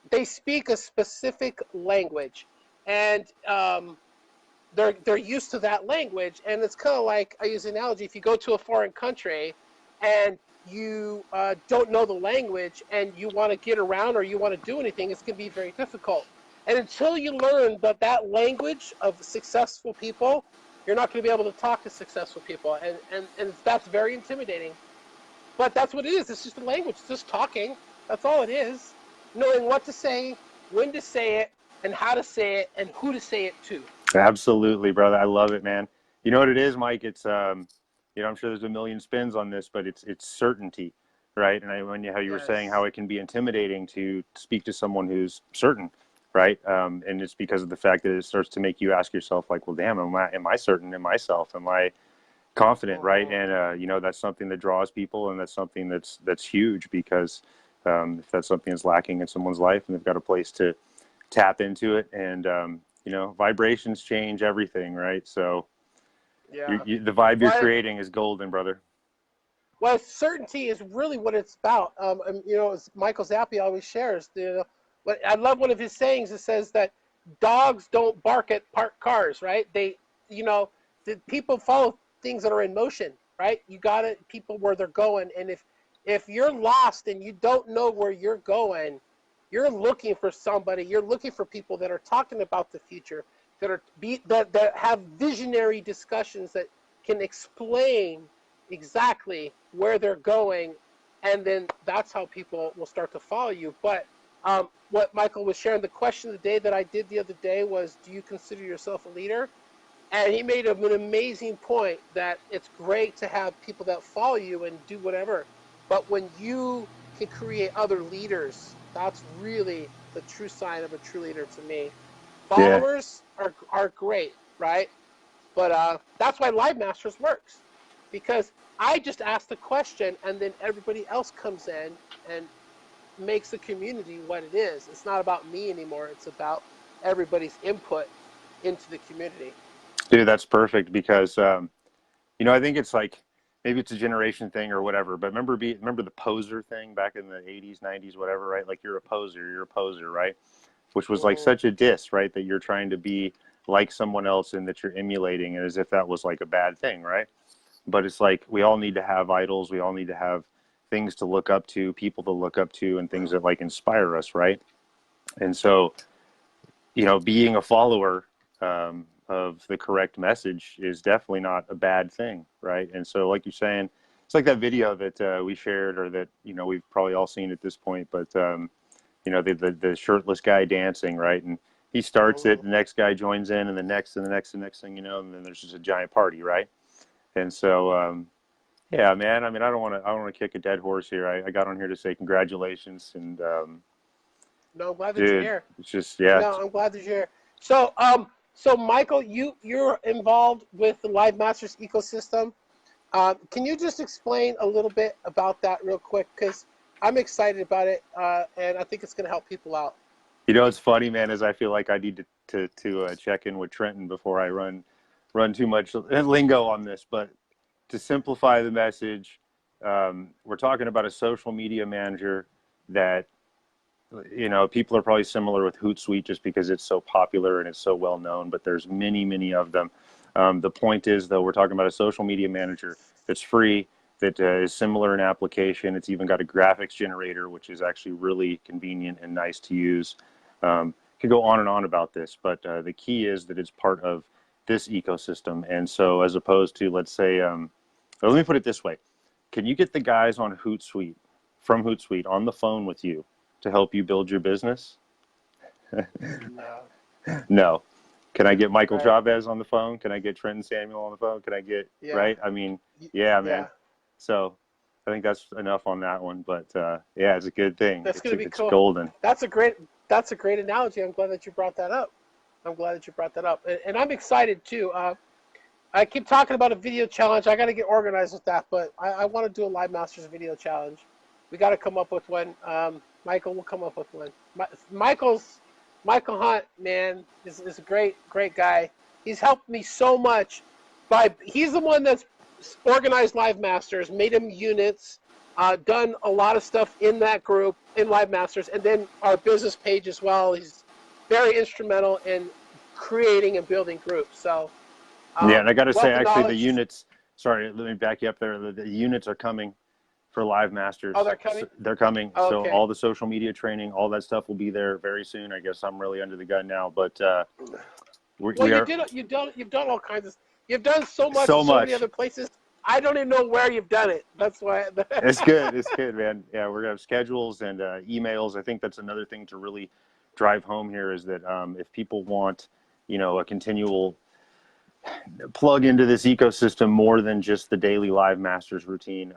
they speak a specific language. And they're used to that language. And it's kind of like, I use the analogy, if you go to a foreign country and you don't know the language and you want to get around or you want to do anything, it's going to be very difficult. And until you learn that language of successful people, you're not going to be able to talk to successful people. And that's very intimidating. But that's what it is. It's just a language. It's just talking. That's all it is. Knowing what to say, when to say it, and how to say it, and who to say it to. Absolutely, brother. I love it, man. You know what it is, Mike? It's, you know, I'm sure there's a million spins on this, but it's certainty, right? And how you were saying how it can be intimidating to speak to someone who's certain, right? And it's because of the fact that it starts to make you ask yourself, like, well, damn, am I certain in myself? Am I confident, right? And you know, that's something that draws people, and that's something that's huge, because if that's something that's lacking in someone's life and they've got a place to tap into it, and you know, vibrations change everything, right? So Yeah. the vibe you're creating is golden, brother. Well, certainty is really what it's about. And, you know, as Michael Zappi always shares, but I love one of his sayings. It says that dogs don't bark at parked cars, right? They, you know, people follow things that are in motion, right? You got to people where they're going. And if you're lost and you don't know where you're going, you're looking for somebody. You're looking for people that are talking about the future, that have visionary discussions that can explain exactly where they're going, and then that's how people will start to follow you. But what Michael was sharing, the question of the day that I did the other day was, do you consider yourself a leader? And he made an amazing point that it's great to have people that follow you and do whatever, but when you can create other leaders, that's really the true sign of a true leader to me. Yeah. Followers are great, right? But that's why Live Masters works, because I just ask the question and then everybody else comes in and makes the community what it is. It's not about me anymore. It's about everybody's input into the community. Dude, that's perfect because, you know, I think it's like, maybe it's a generation thing or whatever, but remember the poser thing back in the 80s, 90s, whatever, right? Like you're a poser, right? Which was like such a diss, right? That you're trying to be like someone else and that you're emulating, and as if that was like a bad thing, right? But it's like we all need to have idols. We all need to have things to look up to, people to look up to, and things that like inspire us, right? And so, you know, being a follower of the correct message is definitely not a bad thing, right? And so, like you're saying, it's like that video that we shared, or that, you know, we've probably all seen at this point, but you know, the shirtless guy dancing, right? And he starts it, the next guy joins in, and the next and the next and the next thing, you know, and then there's just a giant party, right? And so, yeah, man. I mean, I don't want to kick a dead horse here. I got on here to say congratulations, and No, I'm glad that you're dude, here. it's just, yeah. No, I'm glad that you're here. So Michael, you're involved with the Live Masters ecosystem. Can you just explain a little bit about that real quick? Because I'm excited about it, and I think it's going to help people out. You know, it's funny, man, is I feel like I need to check in with Trenton before I run too much lingo on this. But to simplify the message, we're talking about a social media manager that, you know, people are probably similar with Hootsuite just because it's so popular and it's so well known, but there's many of them. The point is, though, we're talking about a social media manager that's free, that is similar in application. It's even got a graphics generator, which is actually really convenient and nice to use. Could go on and on about this, but the key is that it's part of this ecosystem. And so, as opposed to, let's say, let me put it this way: can you get the guys on Hootsuite, from Hootsuite, on the phone with you to help you build your business? No. No. Can I get Michael Right. Chavez on the phone? Can I get Trenton Samuel on the phone? Can I get, Yeah. right? I mean, yeah, man. Yeah. So I think that's enough on that one, but yeah, it's a good thing. That's going to be It's cool. golden. That's a great analogy. I'm glad that you brought that up. And I'm excited too. I keep talking about a video challenge. I got to get organized with that, but I want to do a Live Masters video challenge. We got to come up with one. Michael will come up with one. Michael Hunt, man, is a great guy. He's helped me so much. He's the one that's organized Live Masters, made him units, done a lot of stuff in that group, in Live Masters, and then our business page as well. He's very instrumental in creating and building groups. So, yeah, and I got to say, actually, the knowledge. units, sorry, let me back you up there. The units are coming for Live Masters. Oh, they're coming? So they're coming. Oh, so okay. all the social media training, all that stuff will be there very soon. I guess I'm really under the gun now, but You've done all kinds of. You've done so much in so many other places. I don't even know where you've done it. That's why. It's good, man. Yeah, we're gonna have schedules and emails. I think that's another thing to really drive home here, is that if people want, you know, a continual plug into this ecosystem more than just the daily Live Masters routine,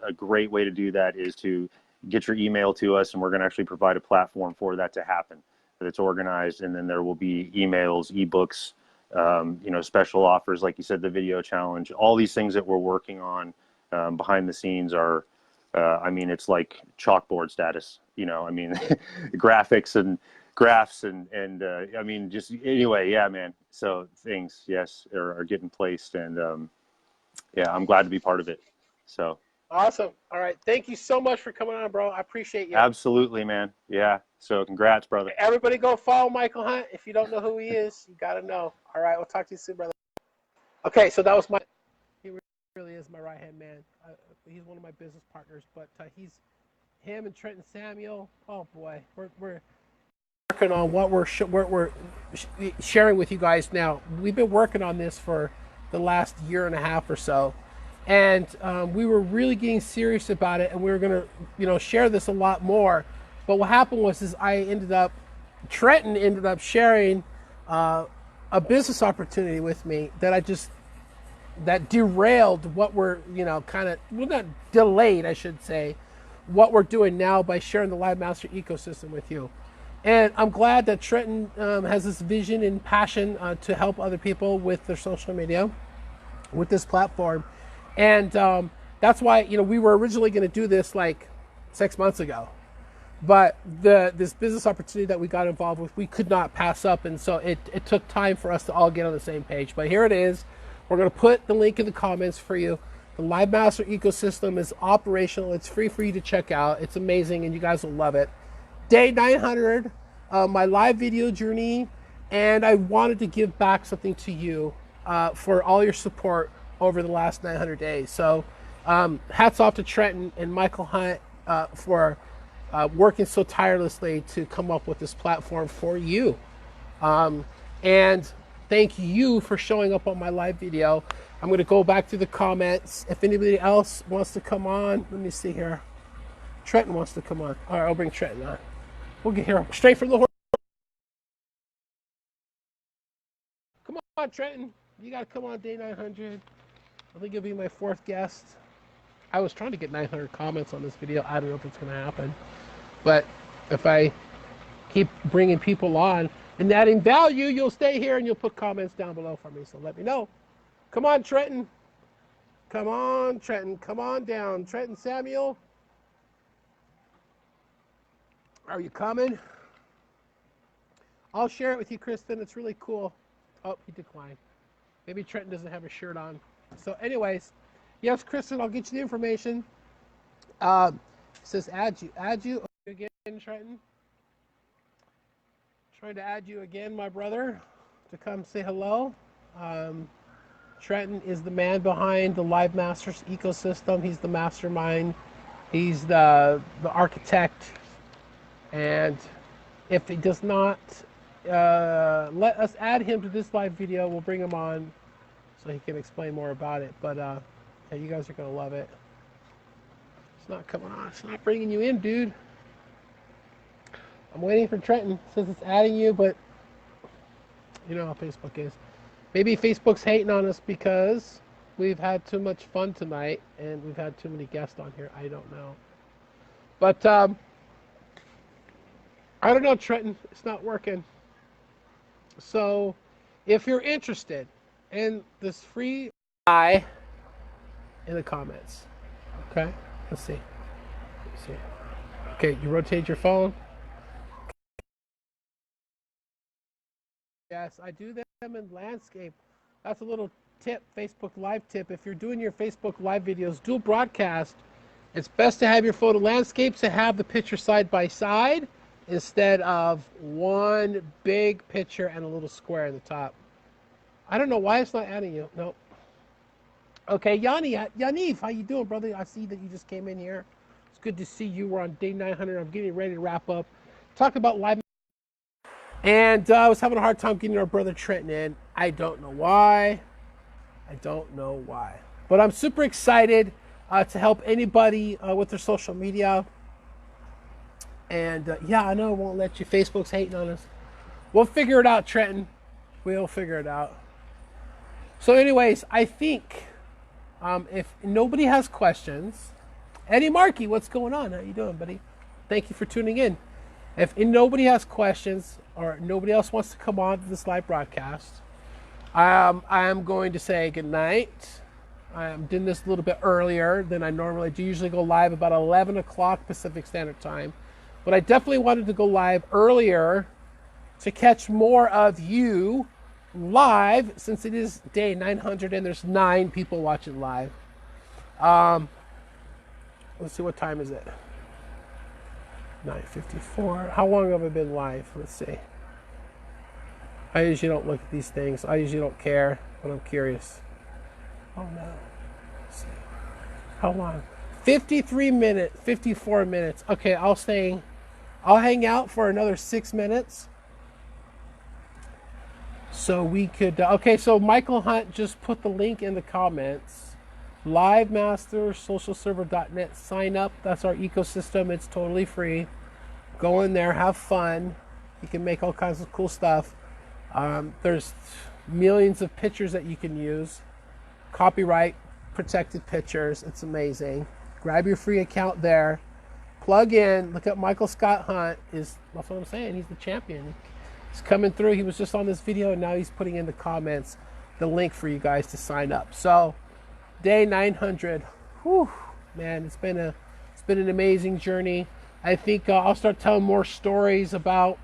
a great way to do that is to get your email to us, and we're going to actually provide a platform for that to happen, that it's organized, and then there will be emails, ebooks, you know, special offers, like you said, the video challenge, all these things that we're working on behind the scenes are, I mean, it's like chalkboard status, you know, I mean, graphics and graphs and I mean, just anyway, yeah, man. So things, yes, are getting placed, and yeah, I'm glad to be part of it. So Awesome. All right. Thank you so much for coming on, bro. I appreciate you. absolutely, man. Yeah. So congrats, brother. Everybody go follow Michael Hunt. If you don't know who he is, you got to know. All right. We'll talk to you soon, brother. Okay. So that was he really is my right-hand man. He's one of my business partners, but him and Trenton Samuel. Oh boy, we're working on what we're sharing with you guys now. We've been working on this for the last year and a half or so. And we were really getting serious about it, and we were going to, you know, share this a lot more. But what happened was Trenton ended up sharing a business opportunity with me that derailed what we're, you know, not delayed, I should say, what we're doing now by sharing the Live Master ecosystem with you. And I'm glad that Trenton has this vision and passion to help other people with their social media, with this platform. And that's why, we were originally going to do this like 6 months ago. But this business opportunity that we got involved with, we could not pass up. And so it took time for us to all get on the same page. But here it is. We're going to put the link in the comments for you. The livemaster ecosystem is operational. It's free for you to check out. It's amazing, and you guys will love it. Day 900, my live video journey, and I wanted to give back something to you for all your support over the last 900 days. So hats off to Trenton and Michael Hunt for working so tirelessly to come up with this platform for you. And thank you for showing up on my live video. I'm going to go back to the comments. If anybody else wants to come on, let me see here. Trenton wants to come on. All right, I'll bring Trenton on. We'll get here straight from the horse. Come on, Trenton. You got to come on day 900. I think you'll be my 4th guest. I was trying to get 900 comments on this video. I don't know if it's going to happen. But if I keep bringing people on and adding value, you'll stay here and you'll put comments down below for me. So let me know. Come on, Trenton. Come on, Trenton. Come on down. Trenton Samuel. Are you coming? I'll share it with you, Kristen. It's really cool. Oh, he declined. Maybe Trenton doesn't have a shirt on. So anyways, yes, Kristen, I'll get you the information. It says add you. Add you again, Trenton. Trying to add you again, my brother, to come say hello. Trenton is the man behind the livemasters ecosystem. He's the mastermind. He's the architect. And if he does not let us add him to this live video, we'll bring him on so he can explain more about it. But yeah, you guys are going to love it. It's not coming on. It's not bringing you in, dude. I'm waiting for Trenton. It says it's adding you, but you know how Facebook is. Maybe Facebook's hating on us because we've had too much fun tonight and we've had too many guests on here. I don't know. But I don't know, Trenton. It's not working. So if you're interested in this free in the comments. Okay? Let's see. Okay, you rotate your phone. Yes, I do them in landscape. That's a little tip, Facebook Live tip. If you're doing your Facebook Live videos, dual broadcast, it's best to have your photo landscapes to have the picture side by side instead of one big picture and a little square in the top. I don't know why it's not adding you. Nope. Okay, Yaniv, how you doing, brother? I see that you just came in here. It's good to see you. We're on day 900. I'm getting ready to wrap up. Talk about live. And I was having a hard time getting our brother Trenton in. I don't know why. But I'm super excited to help anybody with their social media. And yeah, I know it won't let you. Facebook's hating on us. We'll figure it out, Trenton. We'll figure it out. So anyways, I think if nobody has questions, Eddie Markey, what's going on? How you doing, buddy? Thank you for tuning in. If nobody has questions or nobody else wants to come on to this live broadcast, I'm going to say good night. I'm doing this a little bit earlier than I normally do. Usually go live about 11 o'clock Pacific Standard Time. But I definitely wanted to go live earlier to catch more of you live since it is day 900 and there's 9 people watching live. Let's see, what time is it? 9:54. How long have I been live? Let's see. I usually don't look at these things. I usually don't care, but I'm curious. Oh no. Let's see. How long? 53 minutes, 54 minutes. Okay, I'll hang out for another 6 minutes. So we could, okay, so Michael Hunt just put the link in the comments. livemastersocialserver.net. Sign up. That's our ecosystem. It's totally free. Go in there, have fun. You can make all kinds of cool stuff. There's millions of pictures that you can use. Copyright protected pictures. It's amazing. Grab your free account there. plug in, look at Michael Scott Hunt. That's what I'm saying. He's the champion. He's coming through. He was just on this video, and now he's putting in the comments the link for you guys to sign up. So, day 900. Whew, man, it's been an amazing journey. I think I'll start telling more stories about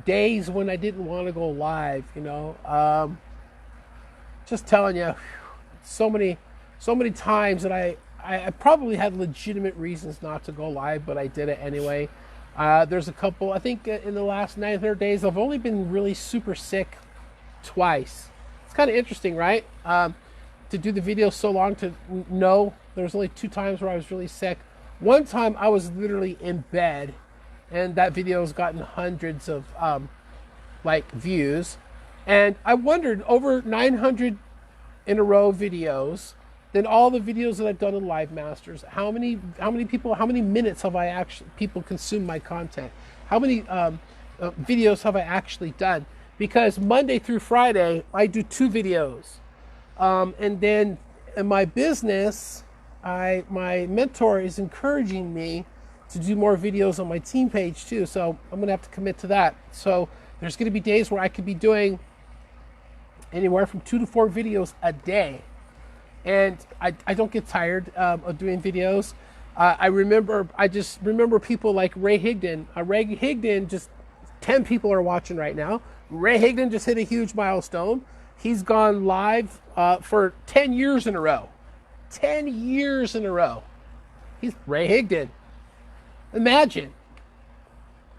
days when I didn't want to go live. Just telling you, so many times that I probably had legitimate reasons not to go live, but I did it anyway. There's a couple, I think in the last 900 days, I've only been really super sick twice. It's kind of interesting, right? To do the video so long to know there was only 2 times where I was really sick. One time I was literally in bed, and that video has gotten hundreds of views. And I wondered, over 900 in a row videos, then all the videos that I've done in Live Masters, how many minutes have people consumed my content? How many videos have I actually done? Because Monday through Friday, I do 2 videos. And then in my business, my mentor is encouraging me to do more videos on my team page too. So I'm going to have to commit to that. So there's going to be days where I could be doing anywhere from 2 to 4 videos a day. And I don't get tired of doing videos. I just remember people like Ray Higdon. Ray Higdon, just 10 people are watching right now. Ray Higdon just hit a huge milestone. He's gone live for 10 years in a row. 10 years in a row. He's Ray Higdon. Imagine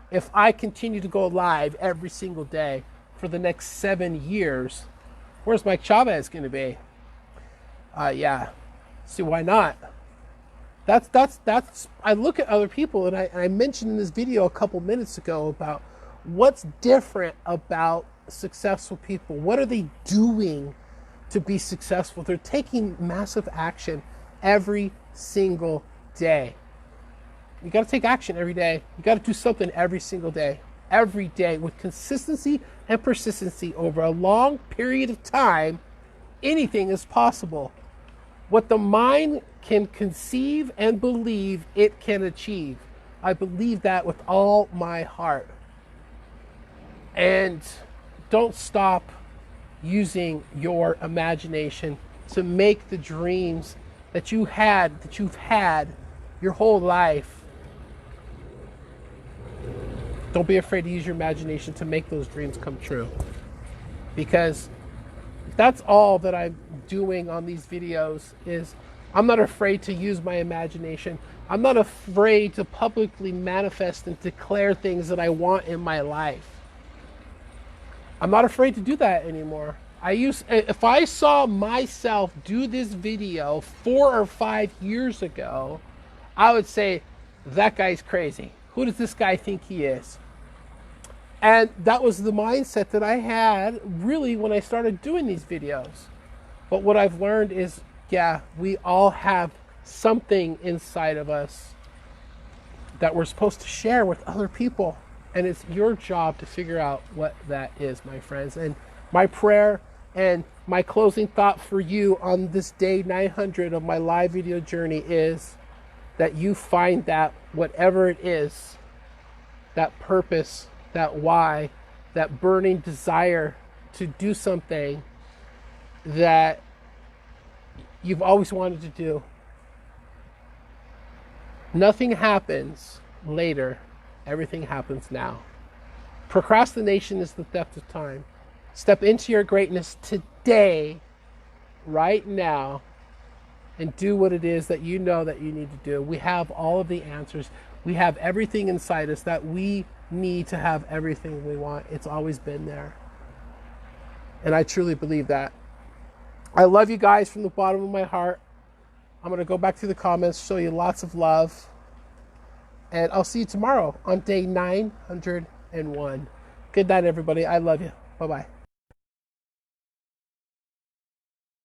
if I continue to go live every single day for the next 7 years. Where's Mike Chavez going to be? Yeah. See, why not? That's. I look at other people, and I mentioned in this video a couple minutes ago about what's different about successful people. What are they doing to be successful? They're taking massive action every single day. You got to take action every day. You got to do something every single day. Every day with consistency and persistency over a long period of time, anything is possible. What the mind can conceive and believe, it can achieve. I believe that with all my heart. And don't stop using your imagination to make the dreams that you've had your whole life. Don't be afraid to use your imagination to make those dreams come true. Because that's all that I'm doing on these videos is I'm not afraid to use my imagination. I'm not afraid to publicly manifest and declare things that I want in my life. I'm not afraid to do that anymore. If I saw myself do this video 4 or 5 years ago, I would say, that guy's crazy. Who does this guy think he is? And that was the mindset that I had really when I started doing these videos. But what I've learned is, yeah, we all have something inside of us that we're supposed to share with other people. And it's your job to figure out what that is, my friends. And my prayer and my closing thought for you on this day 900 of my live video journey is that you find that whatever it is, that purpose, that why, that burning desire to do something that you've always wanted to do. Nothing happens later. Everything happens now. Procrastination is the theft of time. Step into your greatness today, right now, and do what it is that you know that you need to do. We have all of the answers. We have everything inside us that we need to have everything we want. It's always been there. And I truly believe that. I love you guys from the bottom of my heart. I'm going to go back through the comments, show you lots of love. And I'll see you tomorrow on day 901. Good night, everybody. I love you. Bye-bye.